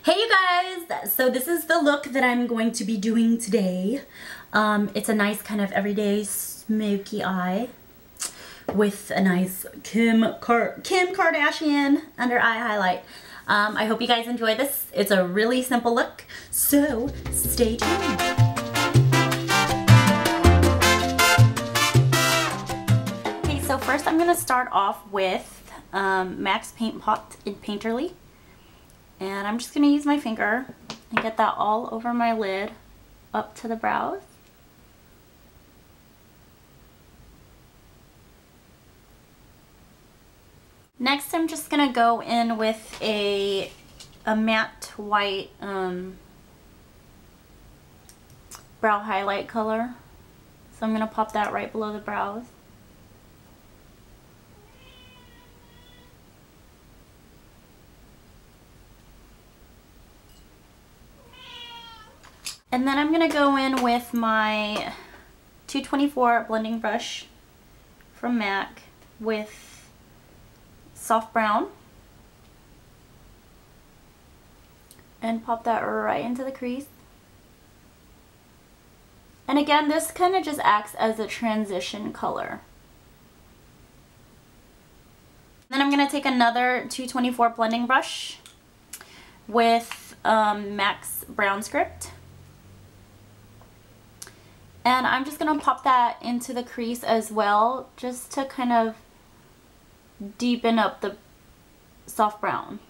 Hey you guys! So this is the look that I'm going to be doing today. It's a nice kind of everyday smoky eye with a nice Kim Kardashian under eye highlight. I hope you guys enjoy this. It's a really simple look, so stay tuned. Okay, so first I'm going to start off with MAC's Paint Pot in Painterly. And I'm just going to use my finger and get that all over my lid up to the brows. Next I'm just going to go in with a matte white brow highlight color. So I'm going to pop that right below the brows. And then I'm going to go in with my 224 blending brush from MAC with soft brown. And pop that right into the crease. And again, this kind of just acts as a transition color. Then I'm going to take another 224 blending brush with MAC's Brown Script. And I'm just going to pop that into the crease as well, just to kind of deepen up the soft brown.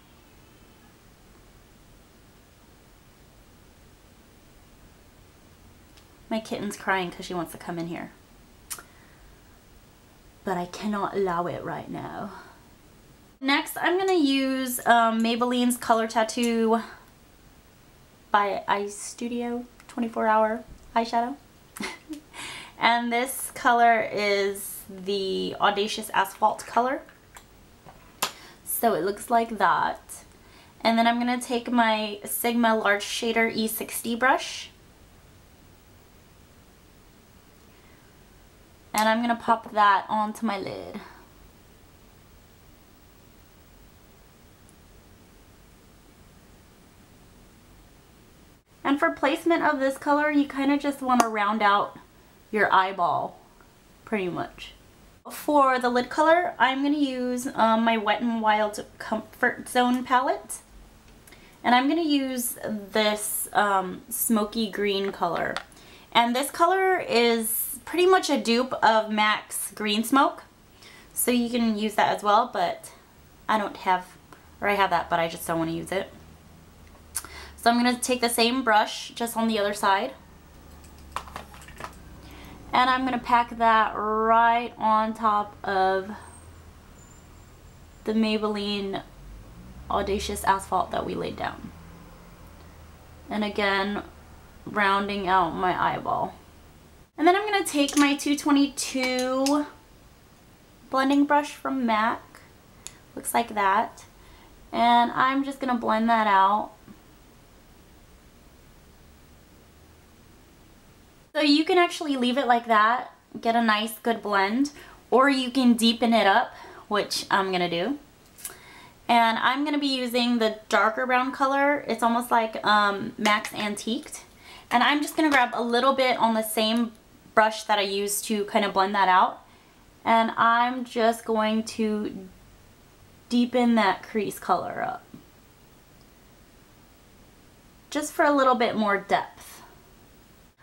My kitten's crying because she wants to come in here. But I cannot allow it right now. Next, I'm going to use Maybelline's Color Tattoo by Eye Studio 24-hour eyeshadow. And this color is the Audacious Asphalt color. So it looks like that. And then I'm going to take my Sigma Large Shader E60 brush. And I'm going to pop that onto my lid. And for placement of this color, you kind of just want to round out your eyeball, pretty much. For the lid color, I'm going to use my Wet n Wild Comfort Zone palette. And I'm going to use this smoky green color. And this color is pretty much a dupe of MAC's Green Smoke. So you can use that as well, but I don't have, or I have that, but I just don't want to use it. So I'm going to take the same brush just on the other side. And I'm going to pack that right on top of the Maybelline Audacious Asphalt that we laid down. And again, rounding out my eyeball. And then I'm going to take my 222 blending brush from MAC. Looks like that. And I'm just going to blend that out. So you can actually leave it like that, get a nice good blend, or you can deepen it up, which I'm going to do. And I'm going to be using the darker brown color. It's almost like MAC's Antiqued. And I'm just going to grab a little bit on the same brush that I used to kind of blend that out. And I'm just going to deepen that crease color up. Just for a little bit more depth.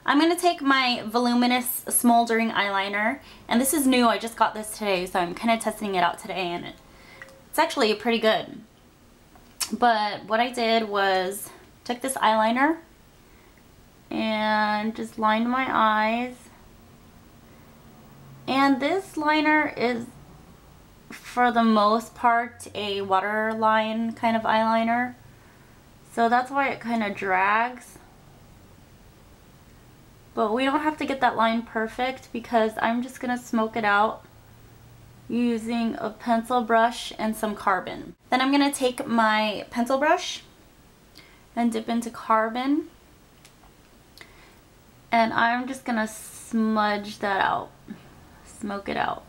I'm going to take my Voluminous Smoldering eyeliner, and this is new, I just got this today, so I'm kind of testing it out today, and it's actually pretty good. But what I did was took this eyeliner and just lined my eyes, and this liner is for the most part a waterline kind of eyeliner, so that's why it kind of drags. But we don't have to get that line perfect because I'm just going to smoke it out using a pencil brush and some carbon. Then I'm going to take my pencil brush and dip into carbon. And I'm just going to smudge that out, smoke it out.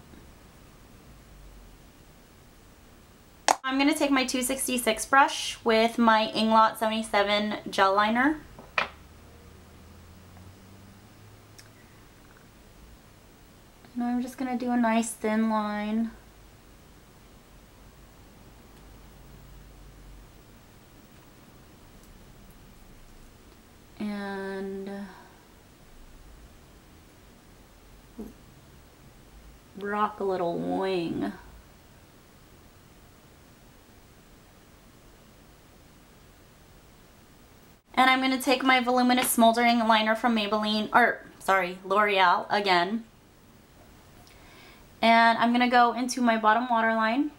I'm going to take my 266 brush with my Inglot 77 gel liner. And I'm just going to do a nice thin line. And rock a little wing. And I'm going to take my Voluminous Smoldering liner from Maybelline, or sorry, L'Oreal again. And I'm going to go into my bottom waterline.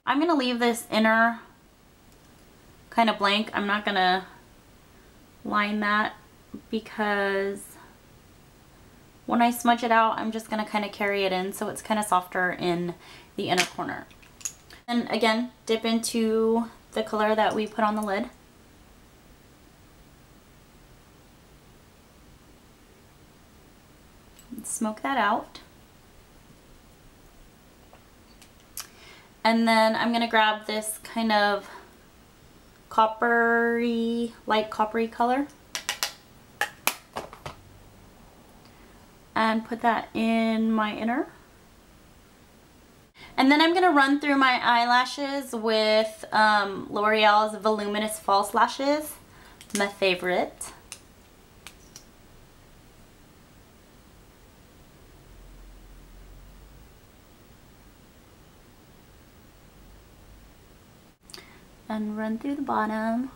I'm going to leave this inner kind of blank. I'm not going to line that because when I smudge it out, I'm just going to kind of carry it in so it's kind of softer in the inner corner. And again, dip into the color that we put on the lid. Smoke that out. And then I'm going to grab this kind of coppery, light coppery color and put that in my inner. And then I'm going to run through my eyelashes with L'Oreal's Voluminous False Lashes, my favorite. And run through the bottom.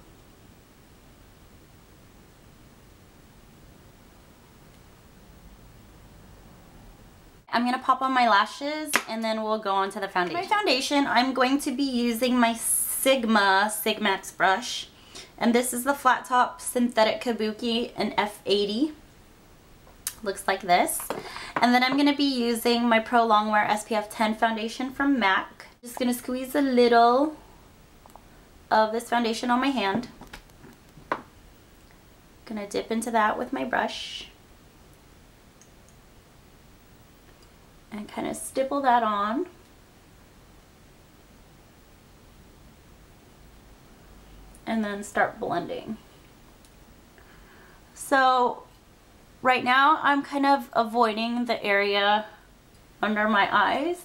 I'm going to pop on my lashes and then we'll go on to the foundation. My foundation, I'm going to be using my Sigmax brush. And this is the Flat Top Synthetic Kabuki in F80. Looks like this. And then I'm going to be using my ProLongwear SPF 10 foundation from MAC. Just going to squeeze a little of this foundation on my hand. Gonna dip into that with my brush and kind of stipple that on. And then start blending. So right now I'm kind of avoiding the area under my eyes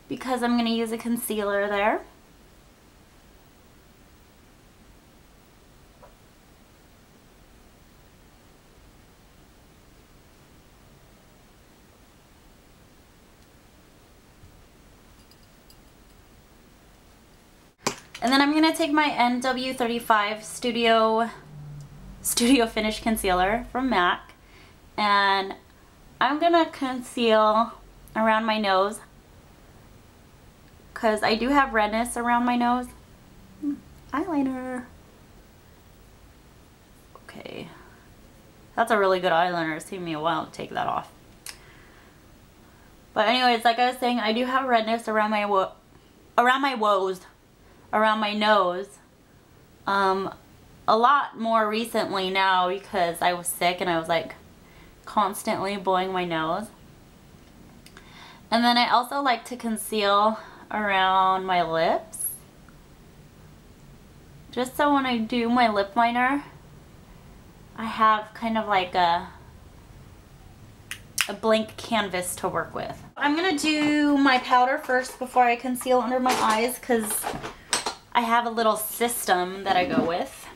because I'm gonna use a concealer there. And then I'm going to take my NW35 Studio Finish Concealer from MAC. And I'm going to conceal around my nose. Because I do have redness around my nose. Eyeliner. Okay. That's a really good eyeliner. It's taking me a while to take that off. But anyways, like I was saying, I do have redness around my around my nose, a lot more recently now because I was sick and I was like constantly blowing my nose. And then I also like to conceal around my lips, just so when I do my lip liner I have kind of like a blank canvas to work with. I'm gonna do my powder first before I conceal under my eyes because I have a little system that I go with.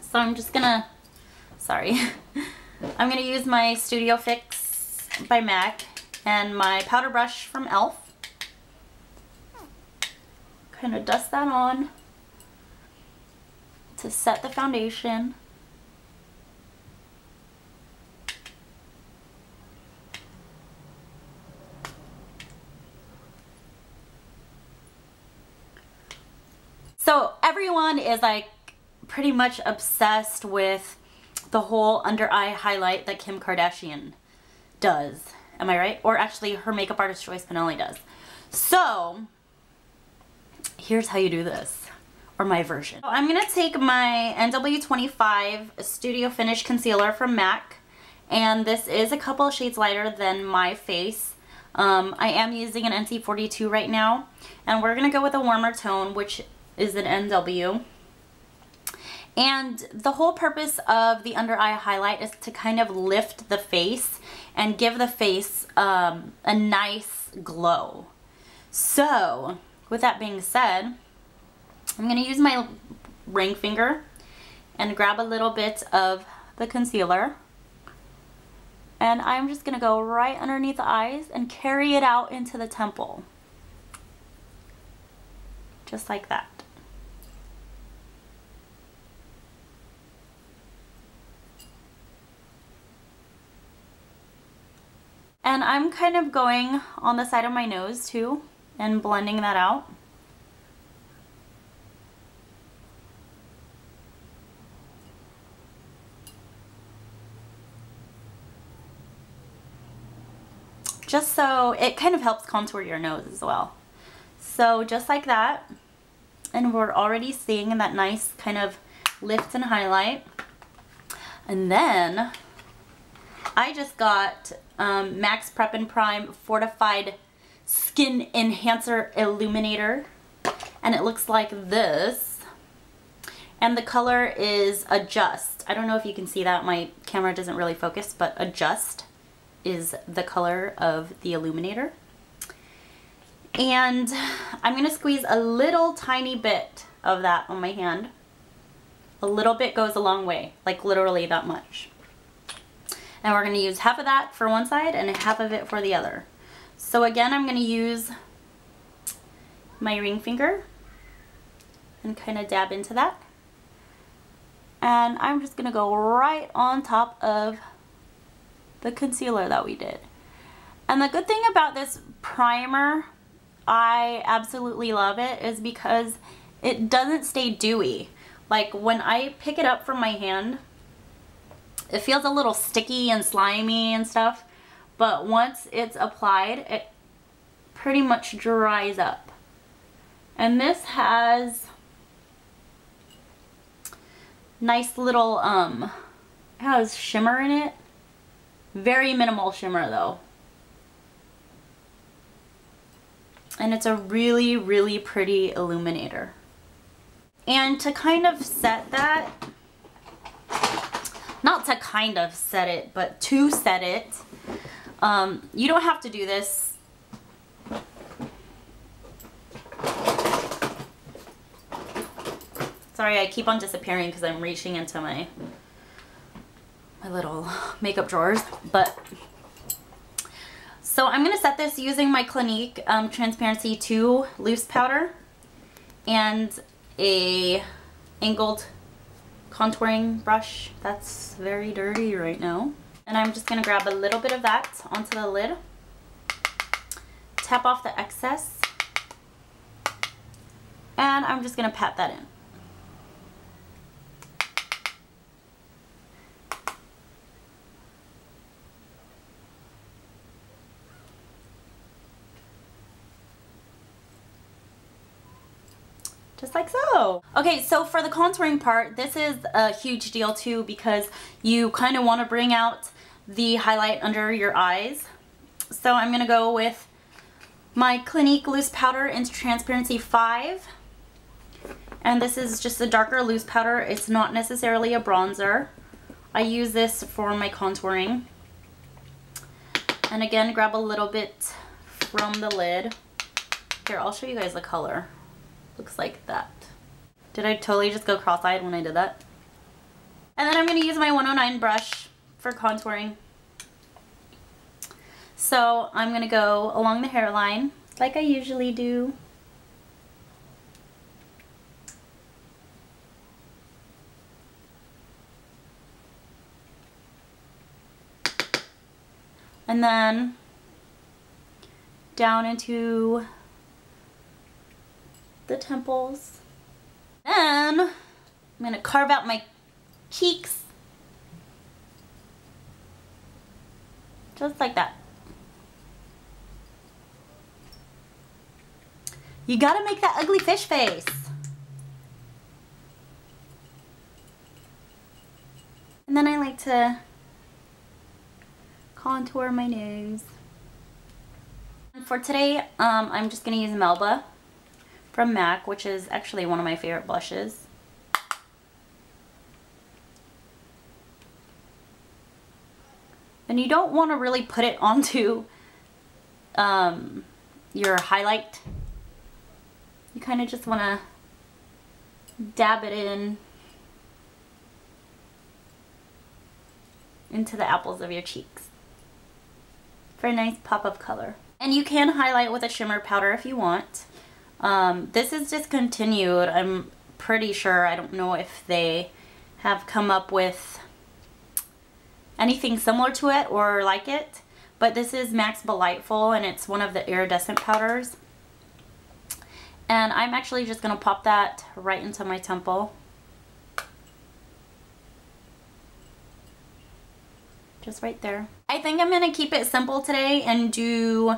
So I'm just gonna, I'm gonna use my Studio Fix by MAC and my powder brush from e.l.f. Kind of dust that on to set the foundation. So everyone is like pretty much obsessed with the whole under eye highlight that Kim Kardashian does. Am I right? Or actually her makeup artist choice Pinelli does. So here's how you do this, or my version. So I'm gonna take my NW25 Studio Finish Concealer from MAC, and this is a couple of shades lighter than my face. I am using an NC42 right now, and we're going to go with a warmer tone, which is an NW. And the whole purpose of the under eye highlight is to kind of lift the face and give the face a nice glow. So, with that being said, I'm going to use my ring finger and grab a little bit of the concealer. And I'm just going to go right underneath the eyes and carry it out into the temple. Just like that. And I'm kind of going on the side of my nose too and blending that out. Just so it kind of helps contour your nose as well. So just like that. And we're already seeing that nice kind of lift and highlight. And then I just got MAC's Prep+Prime Fortified Skin Enhancer Illuminator, and it looks like this, and the color is Adjust. I don't know if you can see that, my camera doesn't really focus, but Adjust is the color of the illuminator. And I'm going to squeeze a little tiny bit of that on my hand. A little bit goes a long way, like literally that much. And we're going to use half of that for one side and half of it for the other. So again, I'm going to use my ring finger and kind of dab into that. And I'm just going to go right on top of the concealer that we did. And the good thing about this primer, I absolutely love it, is because it doesn't stay dewy. Like when I pick it up from my hand, it feels a little sticky and slimy and stuff, but once it's applied, it pretty much dries up. And this has nice little, it has shimmer in it. Very minimal shimmer though. And it's a really, really pretty illuminator. And to kind of set that, not to kind of set it, but to set it, you don't have to do this. Sorry, I keep on disappearing because I'm reaching into my little makeup drawers. But so I'm going to set this using my Clinique Transparency 2 loose powder and a angled contouring brush that's very dirty right now. And I'm just going to grab a little bit of that onto the lid, tap off the excess, and I'm just going to pat that in. Just like so. Okay, so for the contouring part, this is a huge deal too because you kind of want to bring out the highlight under your eyes. So I'm going to go with my Clinique loose powder in Transparency 5. And this is just a darker loose powder. It's not necessarily a bronzer. I use this for my contouring. And again, grab a little bit from the lid. Here, I'll show you guys the color. Looks like that. Did I totally just go cross-eyed when I did that? And then I'm going to use my 109 brush for contouring. So I'm going to go along the hairline like I usually do. And then down into the temples. Then I'm going to carve out my cheeks. Just like that. You gotta make that ugly fish face. And then I like to contour my nose. for today, I'm just going to use Melba from MAC, which is actually one of my favorite blushes. And you don't want to really put it onto your highlight. You kind of just want to dab it into the apples of your cheeks for a nice pop of color. And you can highlight with a shimmer powder if you want. This is discontinued, I'm pretty sure. I don't know if they have come up with anything similar to it or like it, but this is Max Delightful, and it's one of the iridescent powders. And I'm actually just going to pop that right into my temple. Just right there. I think I'm going to keep it simple today and do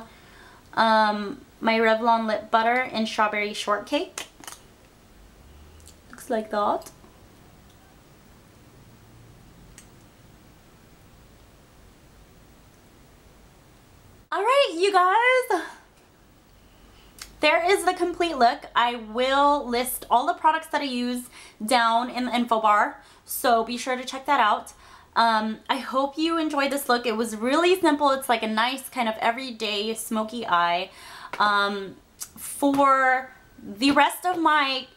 my Revlon lip butter in Strawberry Shortcake. Looks like that. Alright, you guys. There is the complete look. I will list all the products that I use down in the info bar, so be sure to check that out. I hope you enjoyed this look. It was really simple. It's like a nice kind of everyday smoky eye. For the rest of my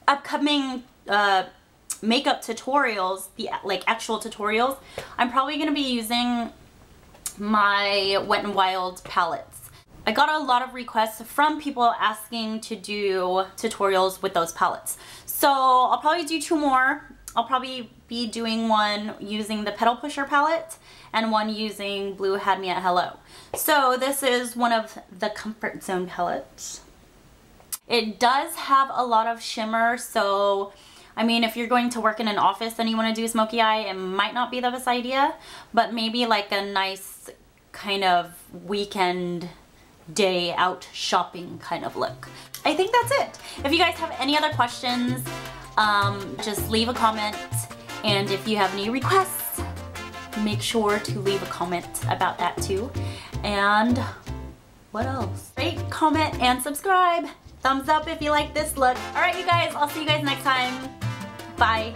upcoming makeup tutorials, the actual tutorials, I'm probably going to be using my Wet n Wild palettes. I got a lot of requests from people asking to do tutorials with those palettes. So I'll probably do 2 more. I'll probably be doing one using the Petal Pusher palette and one using Blue Had Me at Hello. So this is one of the Comfort Zone palettes. It does have a lot of shimmer, so I mean, if you're going to work in an office and you want to do smoky eye, it might not be the best idea, but maybe like a nice kind of weekend day out shopping kind of look. I think that's it. If you guys have any other questions, just leave a comment, and if you have any requests, make sure to leave a comment about that too. And what else? Rate, comment, and subscribe. Thumbs up if you like this look. Alright, you guys, I'll see you guys next time. Bye.